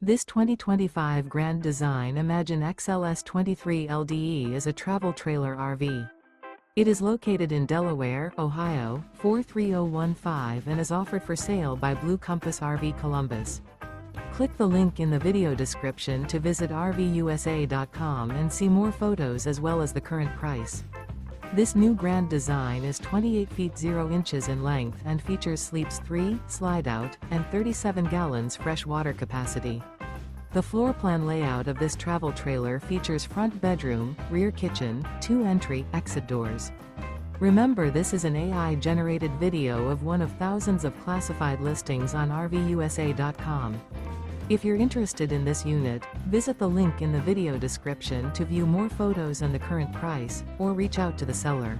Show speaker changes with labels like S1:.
S1: This 2025 Grand Design Imagine XLS 23 LDE is a travel trailer RV. It is located in Delaware, Ohio, 43015 and is offered for sale by Blue Compass RV Columbus. Click the link in the video description to visit RVUSA.com and see more photos as well as the current price. This new Grand Design is 28 feet 0 inches in length and features sleeps 3, slide-out, and 37 gallons fresh water capacity. The floor plan layout of this travel trailer features front bedroom, rear kitchen, 2 entry/exit doors. Remember, this is an AI-generated video of one of thousands of classified listings on RVUSA.com. If you're interested in this unit, visit the link in the video description to view more photos and the current price, or reach out to the seller.